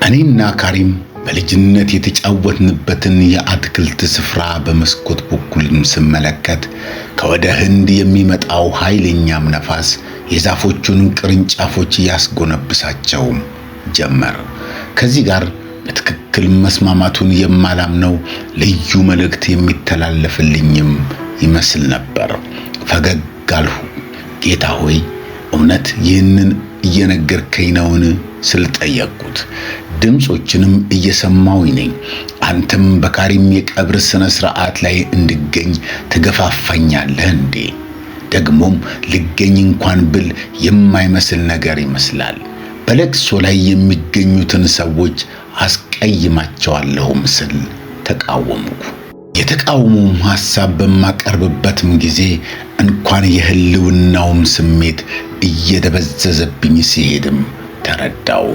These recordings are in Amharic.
እኔና ካሪም በልጅነት የተጫወትንበትን የአትክልት ስፍራ በመስኮት በኩልም ስመለከት ከወደ ህንድ የሚመጣው ኃይለኛም ነፋስ የዛፎቹን ቅርንጫፎች ያስጎነብሳቸው ጀመር። ከዚህ ጋር በትክክል መስማማቱን የማላምነው ልዩ መልእክት የሚተላለፍልኝም ይመስል ነበር። ፈገግ አልሁ። ጌታ ሆይ እውነት ይህንን እየነገርከኝ ነውን ስል ጠየቅኩት። ድምጾችንም እየሰማሁኝ ነኝ። አንተም በካሪም የቀብር ስነ ስርዓት ላይ እንድገኝ ትገፋፋኛለህ እንዴ? ደግሞም ልገኝ እንኳን ብል የማይመስል ነገር ይመስላል። በለቅሶ ላይ የሚገኙትን ሰዎች አስቀይማቸዋለሁም ስል ተቃወምኩ። የተቃውሞም ሐሳብ በማቀርብበትም ጊዜ እንኳን የህልውናውም ስሜት እየደበዘዘብኝ ሲሄድም ተረዳው።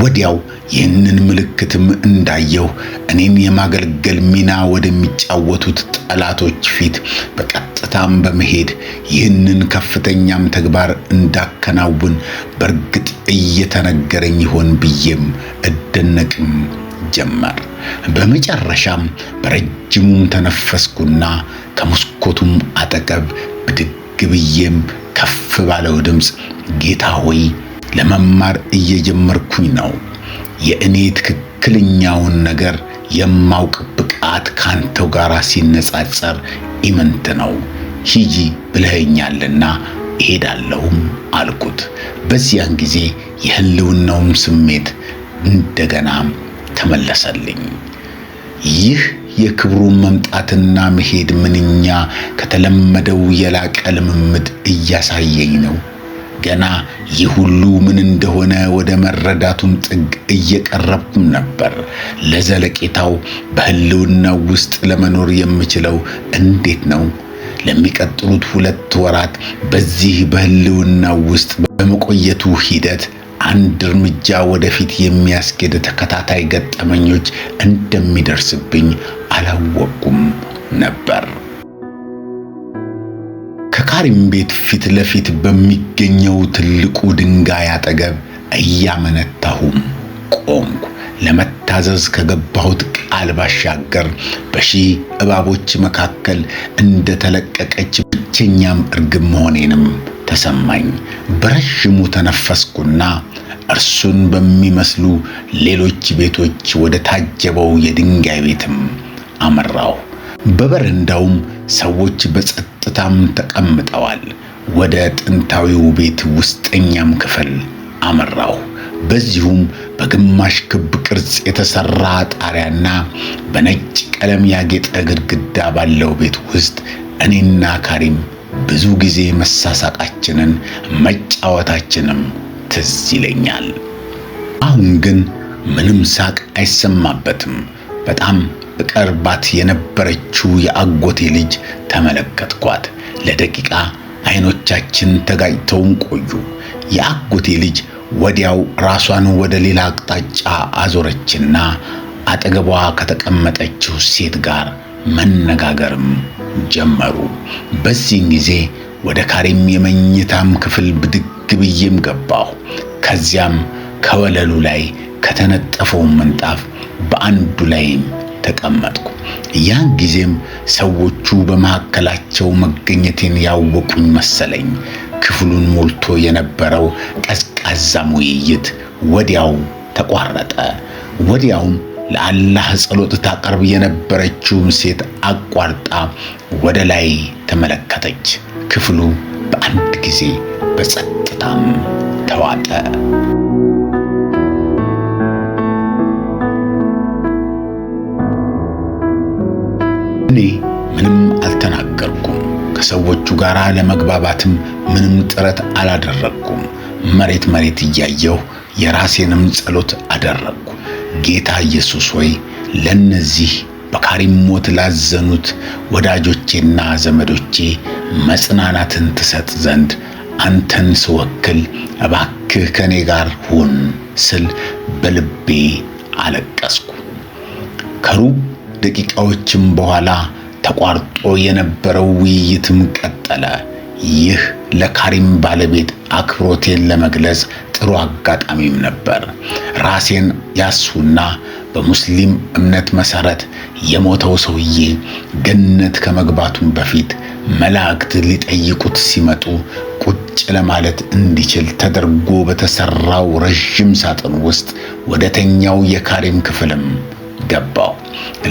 ወዲያው ይህንን ምልክትም እንዳየሁ እኔን የማገልገል ሚና ወደሚጫወቱት ጠላቶች ፊት በቀጥታም በመሄድ ይህንን ከፍተኛም ተግባር እንዳከናውን በእርግጥ እየተነገረኝ ይሆን ብዬም እደነቅም ጀመር። በመጨረሻም በረጅሙም ተነፈስኩና ከመስኮቱም አጠገብ ብድግ ብዬም ከፍ ባለው ድምፅ ጌታ ሆይ ለመማር እየጀመርኩኝ ነው። የእኔ ትክክለኛውን ነገር የማውቅ ብቃት ካንተው ጋር ሲነጻጸር ኢምንት ነው። ሂጂ ብለኸኛልና እሄዳለሁም አልኩት። በዚያን ጊዜ የህልውናውም ስሜት እንደገና ተመለሰልኝ። ይህ የክብሩን መምጣትና መሄድ ምንኛ ከተለመደው የላቀ ልምምድ እያሳየኝ ነው። ገና ይህ ሁሉ ምን እንደሆነ ወደ መረዳቱም ጥግ እየቀረብኩም ነበር። ለዘለቄታው በህልውናው ውስጥ ለመኖር የምችለው እንዴት ነው? ለሚቀጥሉት 2 ወራት በዚህ በህልውናው ውስጥ በመቆየቱ ሂደት አንድ እርምጃ ወደፊት የሚያስኬድ ተከታታይ ገጠመኞች እንደሚደርስብኝ አላወቅኩም ነበር። ከካሪም ቤት ፊት ለፊት በሚገኘው ትልቁ ድንጋይ አጠገብ እያመነታሁም ቆምኩ። ለመታዘዝ ከገባሁት ቃል ባሻገር በሺህ እባቦች መካከል እንደተለቀቀች ብቸኛም እርግብ መሆኔንም ተሰማኝ። በረዥሙ ተነፈስኩና እርሱን በሚመስሉ ሌሎች ቤቶች ወደ ታጀበው የድንጋይ ቤትም አመራሁ። በበረንዳውም ሰዎች በጸጥታም ተቀምጠዋል። ወደ ጥንታዊው ቤት ውስጠኛም ክፍል አመራሁ። በዚሁም በግማሽ ክብ ቅርጽ የተሰራ ጣሪያና በነጭ ቀለም ያጌጠ ግድግዳ ባለው ቤት ውስጥ እኔና ካሪም ብዙ ጊዜ መሳሳቃችንን መጫወታችንም ትዝ ይለኛል። አሁን ግን ምንም ሳቅ አይሰማበትም። በጣም እቀርባት የነበረችው የአጎቴ ልጅ ተመለከትኳት። ለደቂቃ አይኖቻችን ተጋጭተውም ቆዩ። የአጎቴ ልጅ ወዲያው ራሷን ወደ ሌላ አቅጣጫ አዞረችና አጠገቧ ከተቀመጠችው ሴት ጋር መነጋገርም ጀመሩ። በዚህን ጊዜ ወደ ካሪም የመኝታም ክፍል ብድግ ብዬም ገባሁ። ከዚያም ከወለሉ ላይ ከተነጠፈው ምንጣፍ በአንዱ ላይም ተቀመጥኩ። ያን ጊዜም ሰዎቹ በመካከላቸው መገኘቴን ያወቁኝ መሰለኝ። ክፍሉን ሞልቶ የነበረው ቀዝቃዛም ውይይት ወዲያው ተቋረጠ። ወዲያውም ለአላህ ጸሎት ታቀርብ የነበረችውም ሴት አቋርጣ ወደ ላይ ተመለከተች። ክፍሉ በአንድ ጊዜ በጸጥታም ተዋጠ። እኔ ምንም አልተናገርኩም። ከሰዎቹ ጋር ለመግባባትም ምንም ጥረት አላደረኩም። መሬት እያየሁ የራሴንም ጸሎት አደረግኩ። ጌታ ኢየሱስ ሆይ ለነዚህ በካሪም ሞት ላዘኑት ወዳጆቼና ዘመዶቼ መጽናናትን ትሰጥ ዘንድ አንተን ስወክል እባክህ ከኔ ጋር ሁን ስል በልቤ አለቀስኩ። ከሩብ ደቂቃዎችም በኋላ ተቋርጦ የነበረው ውይይትም ቀጠለ። ይህ ለካሪም ባለቤት አክብሮቴን ለመግለጽ ጥሩ አጋጣሚም ነበር። ራሴን ያስሁና በሙስሊም እምነት መሰረት የሞተው ሰውዬ ገነት ከመግባቱም በፊት መላእክት ሊጠይቁት ሲመጡ ቁጭ ለማለት እንዲችል ተደርጎ በተሰራው ረጅም ሳጥን ውስጥ ወደ ተኛው የካሪም ክፍልም ገባው።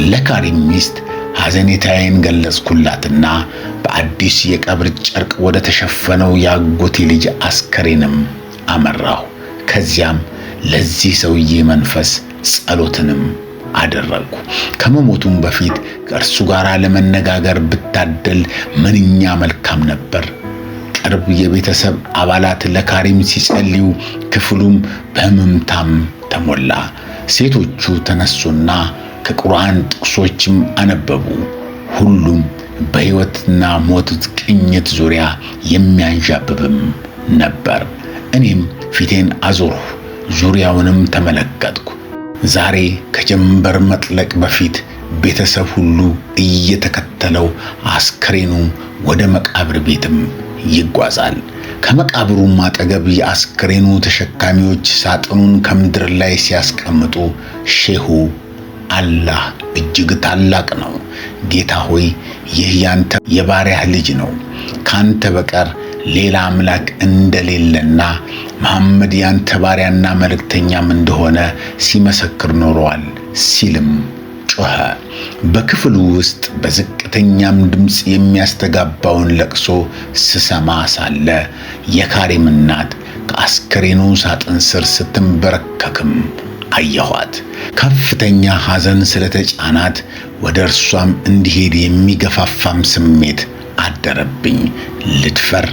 ለካሪም ሚስት ሐዘኔታዬን ገለጽኩላትና በአዲስ የቀብር ጨርቅ ወደ ተሸፈነው የአጎቴ ልጅ አስከሬንም አመራሁ። ከዚያም ለዚህ ሰውዬ መንፈስ ጸሎትንም አደረግኩ። ከመሞቱም በፊት ከእርሱ ጋር ለመነጋገር ብታደል ምንኛ መልካም ነበር። ቅርብ የቤተሰብ አባላት ለካሪም ሲጸልዩ ክፍሉም በህመምታም ተሞላ። ሴቶቹ ተነሱና ከቁርአን ጥቅሶችም አነበቡ። ሁሉም በሕይወትና ሞት ቅኝት ዙሪያ የሚያንዣብብም ነበር። እኔም ፊቴን አዞርሁ፣ ዙሪያውንም ተመለከትኩ። ዛሬ ከጀንበር መጥለቅ በፊት ቤተሰብ ሁሉ እየተከተለው አስከሬኑ ወደ መቃብር ቤትም ይጓዛል። ከመቃብሩም አጠገብ የአስከሬኑ ተሸካሚዎች ሳጥኑን ከምድር ላይ ሲያስቀምጡ ሼሁ አላህ እጅግ ታላቅ ነው፣ ጌታ ሆይ ይህ ያንተ የባሪያህ ልጅ ነው፣ ካንተ በቀር ሌላ አምላክ እንደሌለና መሐመድ ያንተ ባሪያና መልእክተኛም እንደሆነ ሲመሰክር ኖሯል ሲልም ጮኸ። በክፍሉ ውስጥ በዝቅተኛም ድምፅ የሚያስተጋባውን ለቅሶ ስሰማ ሳለ የካሪም እናት ከአስከሬኑ ሳጥን ስር ስትንበረከክም አየኋት። ከፍተኛ ሐዘን ስለተጫናት ወደ እርሷም እንዲሄድ የሚገፋፋም ስሜት አደረብኝ። ልድፈር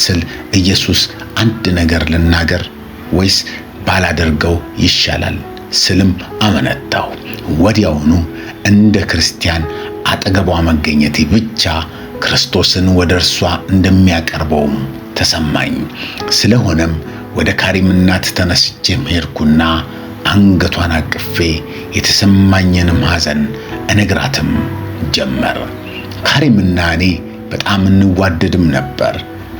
ስል ኢየሱስ አንድ ነገር ልናገር ወይስ ባላደርገው ይሻላል ስልም አመነታሁ። ወዲያውኑ እንደ ክርስቲያን አጠገቧ መገኘቴ ብቻ ክርስቶስን ወደ እርሷ እንደሚያቀርበውም ተሰማኝ። ስለሆነም ወደ ካሪም እናት ተነስቼም ሄድኩና አንገቷን አቅፌ የተሰማኝንም ሐዘን እነግራትም ጀመር። ካሪምና እኔ በጣም እንዋደድም ነበር።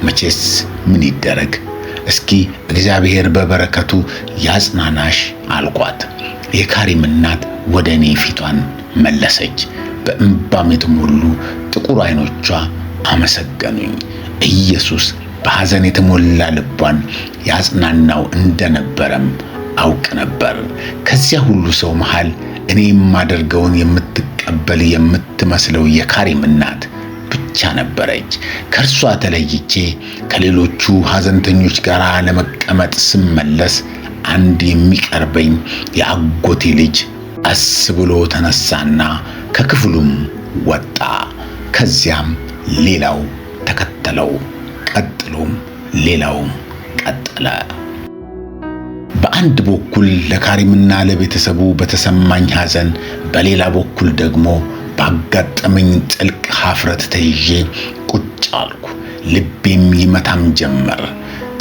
መቼስ ምን ይደረግ፣ እስኪ እግዚአብሔር በበረከቱ ያጽናናሽ አልኳት። የካሪም እናት ወደ እኔ ፊቷን መለሰች። በእንባም የተሞሉ ጥቁር አይኖቿ አመሰገኑኝ። ኢየሱስ በሐዘን የተሞላ ልቧን ያጽናናው እንደነበረም አውቅ ነበር። ከዚያ ሁሉ ሰው መሃል እኔ የማደርገውን የምትቀበል የምትመስለው የካሪም እናት ብቻ ነበረች። ከእርሷ ተለይቼ ከሌሎቹ ሐዘንተኞች ጋር ለመቀመጥ ስመለስ አንድ የሚቀርበኝ የአጎቴ ልጅ ቀስ ብሎ ተነሳና ከክፍሉም ወጣ። ከዚያም ሌላው ተከተለው፣ ቀጥሎም ሌላውም ቀጠለ። በአንድ በኩል ለካሪምና ለቤተሰቡ በተሰማኝ ሐዘን፣ በሌላ በኩል ደግሞ ባጋጠመኝ ጥልቅ ኀፍረት ተይዤ ቁጭ አልኩ። ልቤም ይመታም ጀመር።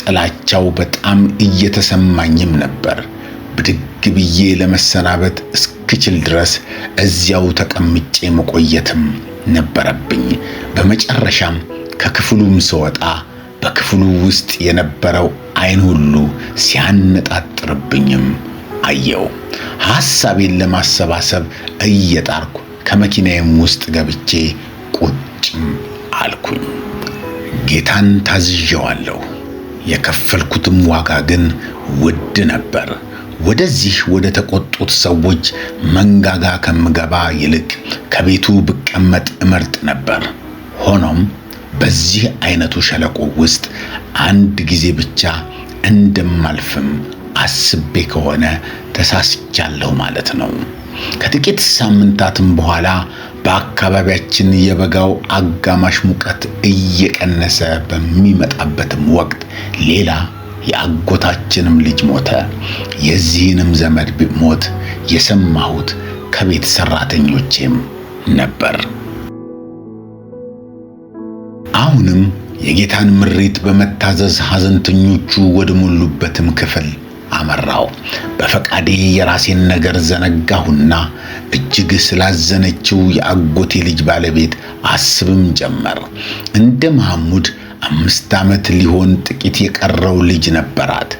ጥላቻው በጣም እየተሰማኝም ነበር። ብድግ ብዬ ለመሰናበት እስክችል ድረስ እዚያው ተቀምጬ መቆየትም ነበረብኝ። በመጨረሻም ከክፍሉም ስወጣ በክፍሉ ውስጥ የነበረው ዓይን ሁሉ ሲያነጣጥርብኝም አየው። ሐሳቤን ለማሰባሰብ እየጣርኩ ከመኪናዬም ውስጥ ገብቼ ቁጭም አልኩኝ። ጌታን ታዝዤዋለሁ። የከፈልኩትም ዋጋ ግን ውድ ነበር። ወደዚህ ወደ ተቆጡት ሰዎች መንጋጋ ከምገባ ይልቅ ከቤቱ ብቀመጥ እመርጥ ነበር። ሆኖም በዚህ አይነቱ ሸለቆ ውስጥ አንድ ጊዜ ብቻ እንደማልፍም አስቤ ከሆነ ተሳስቻለሁ ማለት ነው። ከጥቂት ሳምንታትም በኋላ በአካባቢያችን የበጋው አጋማሽ ሙቀት እየቀነሰ በሚመጣበትም ወቅት ሌላ የአጎታችንም ልጅ ሞተ። የዚህንም ዘመድ ሞት የሰማሁት ከቤት ሰራተኞቼም ነበር። አሁንም የጌታን ምሪት በመታዘዝ ሐዘንተኞቹ ወደ ሞሉበትም ክፍል አመራው። በፈቃዴ የራሴን ነገር ዘነጋሁና እጅግ ስላዘነችው የአጎቴ ልጅ ባለቤት አስብም ጀመር። እንደ መሐሙድ 5 ዓመት ሊሆን ጥቂት የቀረው ልጅ ነበራት።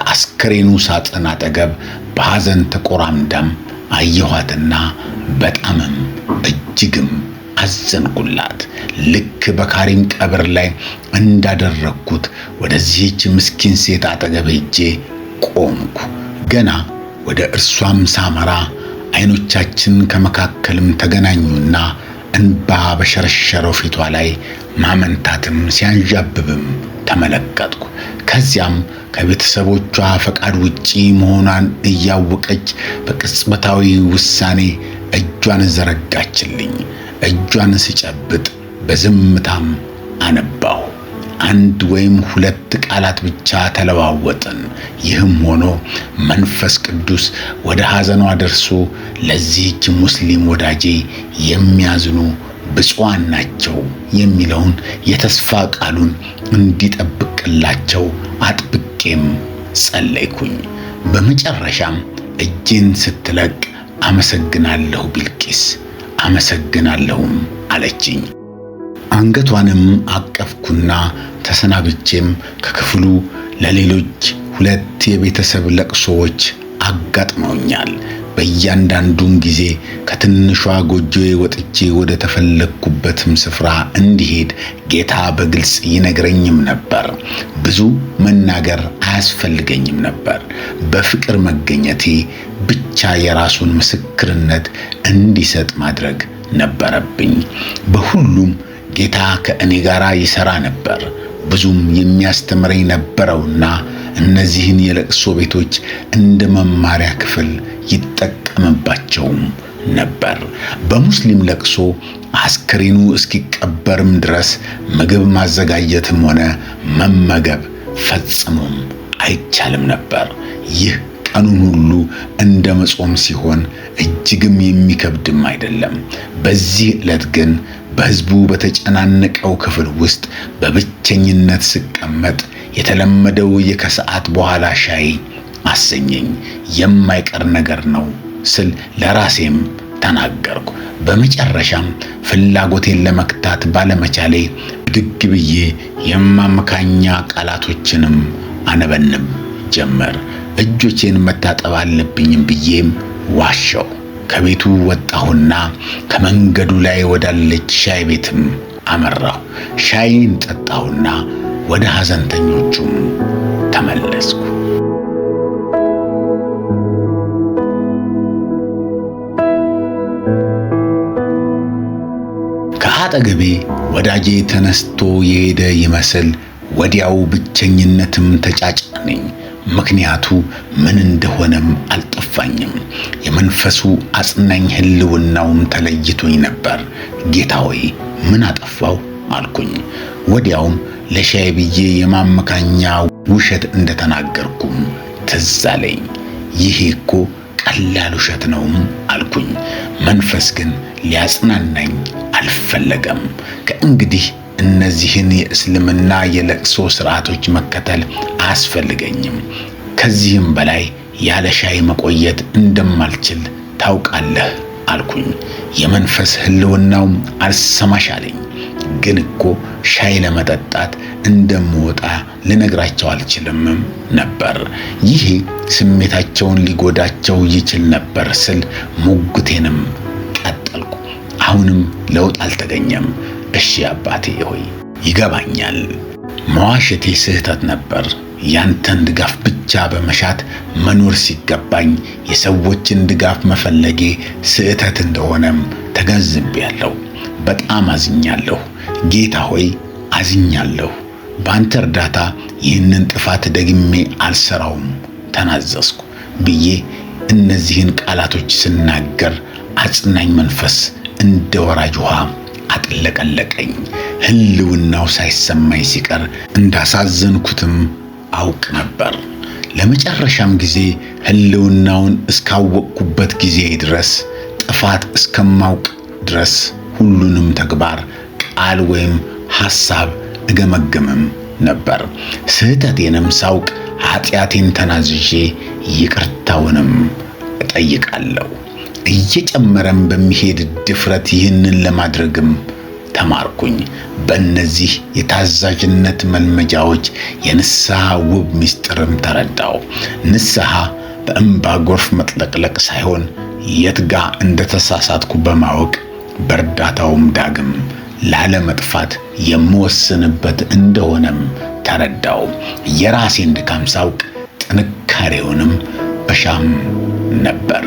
ከአስከሬኑ ሳጥን አጠገብ በሐዘን ተቆራምዳም አየኋትና በጣምም እጅግም አዘንኩላት። ልክ በካሪም ቀብር ላይ እንዳደረግኩት ወደዚህች ምስኪን ሴት አጠገብ ሄጄ ቆምኩ። ገና ወደ እርሷም ሳመራ አይኖቻችን ከመካከልም ተገናኙና እንባ በሸረሸረው ፊቷ ላይ ማመንታትም ሲያንዣብብም ተመለከትኩ። ከዚያም ከቤተሰቦቿ ፈቃድ ውጪ መሆኗን እያወቀች በቅጽበታዊ ውሳኔ እጇን ዘረጋችልኝ። እጇን ስጨብጥ በዝምታም አነባሁ። አንድ ወይም ሁለት ቃላት ብቻ ተለዋወጥን። ይህም ሆኖ መንፈስ ቅዱስ ወደ ሐዘኗ ደርሶ ለዚህች ሙስሊም ወዳጄ የሚያዝኑ ብፁዓን ናቸው የሚለውን የተስፋ ቃሉን እንዲጠብቅላቸው አጥብቄም ጸለይኩኝ። በመጨረሻም እጄን ስትለቅ አመሰግናለሁ ቢልቂስ፣ አመሰግናለሁም አለችኝ። አንገቷንም አቀፍኩና ተሰናብቼም ከክፍሉ ለሌሎች 2 የቤተሰብ ለቅሶዎች አጋጥመውኛል። በእያንዳንዱም ጊዜ ከትንሿ ጎጆዬ ወጥቼ ወደ ተፈለግኩበትም ስፍራ እንዲሄድ ጌታ በግልጽ ይነግረኝም ነበር። ብዙ መናገር አያስፈልገኝም ነበር። በፍቅር መገኘቴ ብቻ የራሱን ምስክርነት እንዲሰጥ ማድረግ ነበረብኝ። በሁሉም ጌታ ከእኔ ጋር ይሰራ ነበር። ብዙም የሚያስተምረኝ ነበረውና እነዚህን የለቅሶ ቤቶች እንደ መማሪያ ክፍል ይጠቀምባቸውም ነበር። በሙስሊም ለቅሶ አስከሬኑ እስኪቀበርም ድረስ ምግብ ማዘጋጀትም ሆነ መመገብ ፈጽሞም አይቻልም ነበር። ይህ ቀኑን ሁሉ እንደ መጾም ሲሆን እጅግም የሚከብድም አይደለም። በዚህ ዕለት ግን በሕዝቡ በተጨናነቀው ክፍል ውስጥ በብቸኝነት ስቀመጥ የተለመደው የከሰዓት በኋላ ሻይ አሰኘኝ። የማይቀር ነገር ነው ስል ለራሴም ተናገርኩ። በመጨረሻም ፍላጎቴን ለመክታት ባለመቻሌ ብድግ ብዬ የማመካኛ ቃላቶችንም አነበንብ ጀመር። እጆቼን መታጠብ አለብኝም ብዬም ዋሻው። ከቤቱ ወጣሁና ከመንገዱ ላይ ወዳለች ሻይ ቤትም አመራሁ። ሻይን ጠጣሁና ወደ ሐዘንተኞቹም ተመለስኩ። ከአጠገቤ ወዳጄ ተነስቶ የሄደ ይመስል ወዲያው ብቸኝነትም ተጫጫነኝ። ምክንያቱ ምን እንደሆነም አልጠፋኝም። የመንፈሱ አጽናኝ ህልውናውም ተለይቶኝ ነበር። ጌታ ሆይ ምን አጠፋው አልኩኝ። ወዲያውም ለሻይ ብዬ የማመካኛ ውሸት እንደተናገርኩም ትዝ አለኝ። ይሄ እኮ ቀላል ውሸት ነው አልኩኝ። መንፈስ ግን ሊያጽናናኝ አልፈለገም። ከእንግዲህ እነዚህን የእስልምና የለቅሶ ሥርዓቶች መከተል አያስፈልገኝም። ከዚህም በላይ ያለ ሻይ መቆየት እንደማልችል ታውቃለህ አልኩኝ። የመንፈስ ህልውናው አልሰማሽ አለኝ። ግን እኮ ሻይ ለመጠጣት እንደምወጣ ልነግራቸው አልችልም ነበር። ይሄ ስሜታቸውን ሊጎዳቸው ይችል ነበር ስል ሙግቴንም ቀጠልኩ። አሁንም ለውጥ አልተገኘም። እሺ አባቴ ሆይ ይገባኛል፣ መዋሸቴ ስህተት ነበር። ያንተን ድጋፍ ብቻ በመሻት መኖር ሲገባኝ የሰዎችን ድጋፍ መፈለጌ ስህተት እንደሆነም ተገንዝቤያለሁ። በጣም አዝኛለሁ ጌታ ሆይ አዝኛለሁ። በአንተ እርዳታ ይህንን ጥፋት ደግሜ አልሰራውም ተናዘዝኩ ብዬ እነዚህን ቃላቶች ስናገር አጽናኝ መንፈስ እንደ ወራጅ ውሃ አጥለቀለቀኝ። ህልውናው ሳይሰማኝ ሲቀር እንዳሳዘንኩትም አውቅ ነበር። ለመጨረሻም ጊዜ ህልውናውን እስካወቅኩበት ጊዜ ድረስ ጥፋት እስከማውቅ ድረስ ሁሉንም ተግባር፣ ቃል ወይም ሐሳብ እገመግምም ነበር። ስህተቴንም ሳውቅ ኃጢአቴን ተናዝዤ ይቅርታውንም እጠይቃለሁ። እየጨመረም በሚሄድ ድፍረት ይህንን ለማድረግም ተማርኩኝ። በእነዚህ የታዛዥነት መልመጃዎች የንስሐ ውብ ምስጢርም ተረዳው። ንስሐ በእንባ ጎርፍ መጥለቅለቅ ሳይሆን የትጋ እንደተሳሳትኩ በማወቅ በእርዳታውም ዳግም ላለመጥፋት የምወስንበት እንደሆነም ተረዳው። የራሴን ድካም ሳውቅ ጥንካሬውንም እሻም ነበር።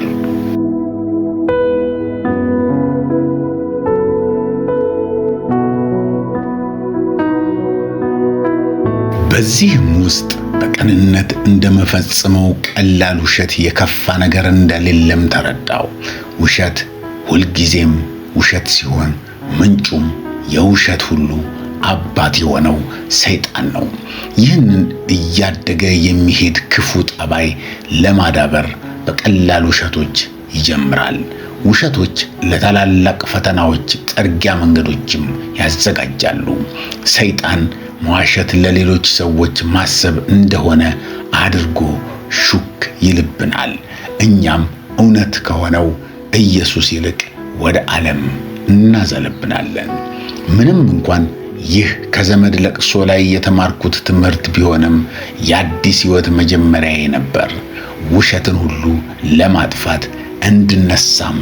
በዚህም ውስጥ በቅንነት እንደመፈጽመው ቀላል ውሸት የከፋ ነገር እንደሌለም ተረዳው። ውሸት ሁልጊዜም ውሸት ሲሆን ምንጩም የውሸት ሁሉ አባት የሆነው ሰይጣን ነው። ይህንን እያደገ የሚሄድ ክፉ ጠባይ ለማዳበር በቀላል ውሸቶች ይጀምራል። ውሸቶች ለታላላቅ ፈተናዎች ጠርጊያ መንገዶችም ያዘጋጃሉ። ሰይጣን መዋሸት ለሌሎች ሰዎች ማሰብ እንደሆነ አድርጎ ሹክ ይልብናል። እኛም እውነት ከሆነው ኢየሱስ ይልቅ ወደ ዓለም እናዘለብናለን። ምንም እንኳን ይህ ከዘመድ ለቅሶ ላይ የተማርኩት ትምህርት ቢሆንም የአዲስ ሕይወት መጀመሪያዬ ነበር። ውሸትን ሁሉ ለማጥፋት እንድነሳም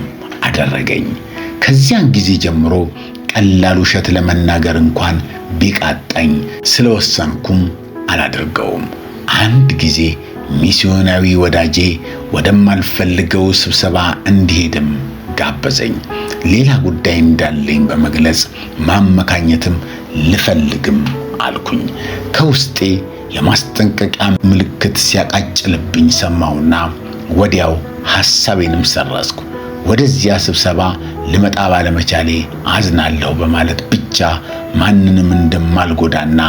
አደረገኝ። ከዚያን ጊዜ ጀምሮ ቀላል ውሸት ለመናገር እንኳን ቢቃጣኝ ስለወሰንኩም አላደርገውም። አንድ ጊዜ ሚስዮናዊ ወዳጄ ወደማልፈልገው ስብሰባ እንዲሄድም ጋበዘኝ። ሌላ ጉዳይ እንዳለኝ በመግለጽ ማመካኘትም ልፈልግም አልኩኝ። ከውስጤ የማስጠንቀቂያ ምልክት ሲያቃጭልብኝ ሰማሁና ወዲያው ሐሳቤንም ሰረዝኩ። ወደዚያ ስብሰባ ልመጣ ባለመቻሌ አዝናለሁ በማለት ብቻ ማንንም እንደማልጎዳና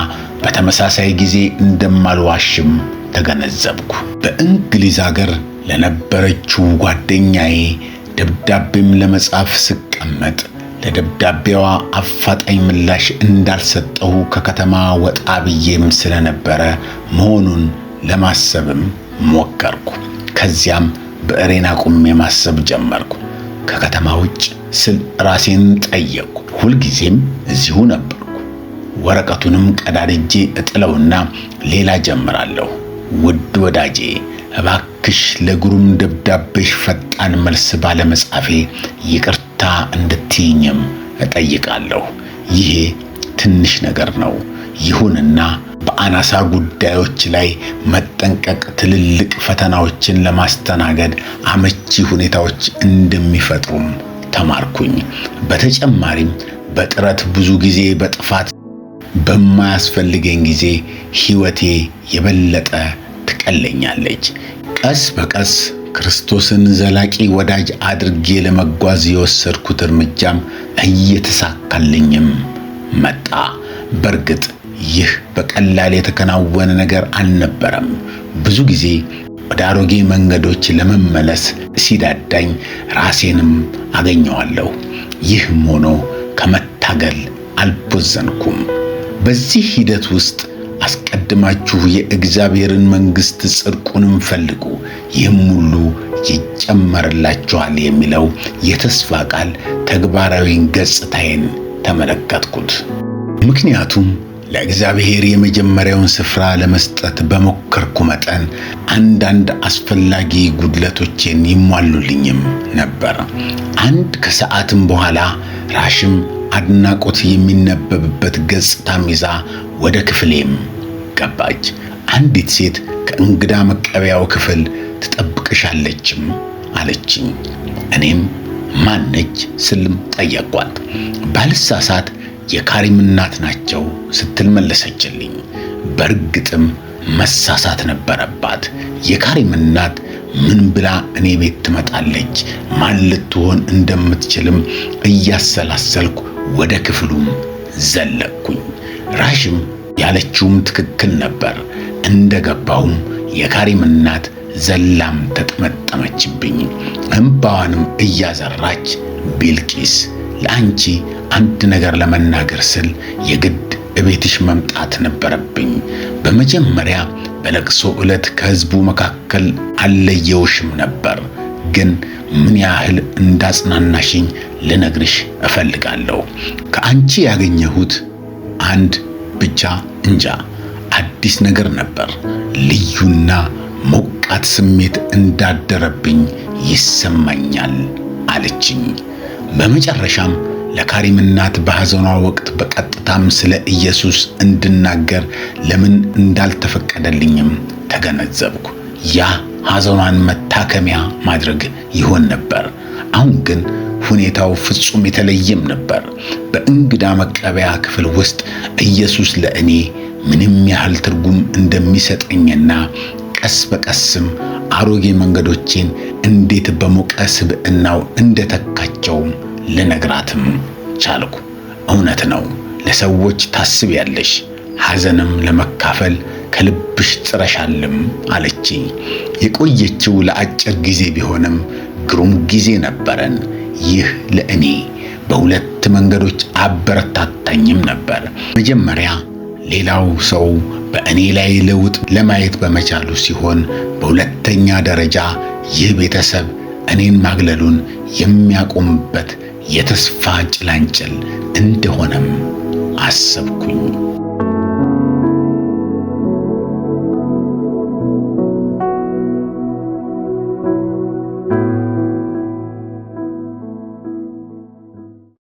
በተመሳሳይ ጊዜ እንደማልዋሽም ተገነዘብኩ። በእንግሊዝ ሀገር ለነበረችው ጓደኛዬ ደብዳቤም ለመጻፍ ስቀመጥ ለደብዳቤዋ አፋጣኝ ምላሽ እንዳልሰጠሁ ከከተማ ወጣ ብዬም ስለነበረ መሆኑን ለማሰብም ሞከርኩ። ከዚያም ብዕሬን አቁሜ ማሰብ ጀመርኩ። ከከተማ ውጭ ስል ራሴን ጠየቅኩ። ሁልጊዜም እዚሁ ነበርኩ። ወረቀቱንም ቀዳድጄ እጥለውና ሌላ ጀምራለሁ። ውድ ወዳጄ እባክሽ ለግሩም ደብዳቤሽ ፈጣን መልስ ባለመጻፌ ይቅርታ እንድትይኝም እጠይቃለሁ። ይሄ ትንሽ ነገር ነው። ይሁንና በአናሳ ጉዳዮች ላይ መጠንቀቅ ትልልቅ ፈተናዎችን ለማስተናገድ አመቺ ሁኔታዎች እንደሚፈጥሩም ተማርኩኝ። በተጨማሪም በጥረት ብዙ ጊዜ በጥፋት በማያስፈልገኝ ጊዜ ሕይወቴ የበለጠ ትቀለኛለች። ቀስ በቀስ ክርስቶስን ዘላቂ ወዳጅ አድርጌ ለመጓዝ የወሰድኩት እርምጃም እየተሳካልኝም መጣ። በእርግጥ ይህ በቀላል የተከናወነ ነገር አልነበረም። ብዙ ጊዜ ወደ አሮጌ መንገዶች ለመመለስ ሲዳዳኝ ራሴንም አገኘዋለሁ። ይህም ሆኖ ከመታገል አልቦዘንኩም። በዚህ ሂደት ውስጥ አስቀድማችሁ የእግዚአብሔርን መንግሥት ጽድቁንም ፈልጉ፣ ይህም ሁሉ ይጨመርላችኋል የሚለው የተስፋ ቃል ተግባራዊን ገጽታዬን ተመለከትኩት። ምክንያቱም ለእግዚአብሔር የመጀመሪያውን ስፍራ ለመስጠት በሞከርኩ መጠን አንዳንድ አስፈላጊ ጉድለቶቼን ይሟሉልኝም ነበር። አንድ ከሰዓትም በኋላ ራሽም አድናቆት የሚነበብበት ገጽታም ይዛ ወደ ክፍሌም ገባች። አንዲት ሴት ከእንግዳ መቀበያው ክፍል ትጠብቅሻለችም አለችኝ። እኔም ማነች ስልም ጠየቅኳት። ባልሳሳት የካሪም እናት ናቸው ስትል መለሰችልኝ። በእርግጥም መሳሳት ነበረባት። የካሪም እናት ምን ብላ እኔ ቤት ትመጣለች? ማን ልትሆን እንደምትችልም እያሰላሰልኩ ወደ ክፍሉም ዘለቅኩኝ። ራሽም ያለችውም ትክክል ነበር። እንደገባሁም የካሪም እናት ዘላም ተጠመጠመችብኝ። እንባዋንም እያዘራች ቢልቂስ ለአንቺ አንድ ነገር ለመናገር ስል የግድ እቤትሽ መምጣት ነበረብኝ። በመጀመሪያ በለቅሶ ዕለት ከሕዝቡ መካከል አልለየውሽም ነበር፣ ግን ምን ያህል እንዳጽናናሽኝ ልነግርሽ እፈልጋለሁ። ከአንቺ ያገኘሁት አንድ ብቻ እንጃ አዲስ ነገር ነበር። ልዩና ሞቃት ስሜት እንዳደረብኝ ይሰማኛል አለችኝ። በመጨረሻም ለካሪም እናት በሐዘኗ ወቅት በቀጥታም ስለ ኢየሱስ እንድናገር ለምን እንዳልተፈቀደልኝም ተገነዘብኩ። ያ ሐዘኗን መታከሚያ ማድረግ ይሆን ነበር። አሁን ግን ሁኔታው ፍጹም የተለየም ነበር። በእንግዳ መቀበያ ክፍል ውስጥ ኢየሱስ ለእኔ ምንም ያህል ትርጉም እንደሚሰጠኝና ቀስ በቀስም አሮጌ መንገዶቼን እንዴት በሞቀ ስብዕናው እንደተካቸውም ልነግራትም ቻልኩ። እውነት ነው፣ ለሰዎች ታስቢያለሽ፣ ሐዘንም ለመካፈል ከልብሽ ጥረሻልም አለችኝ። የቆየችው ለአጭር ጊዜ ቢሆንም ግሩም ጊዜ ነበረን። ይህ ለእኔ በሁለት መንገዶች አበረታታኝም ነበር። መጀመሪያ ሌላው ሰው በእኔ ላይ ለውጥ ለማየት በመቻሉ ሲሆን፣ በሁለተኛ ደረጃ ይህ ቤተሰብ እኔን ማግለሉን የሚያቆምበት የተስፋ ጭላንጭል እንደሆነም አሰብኩኝ።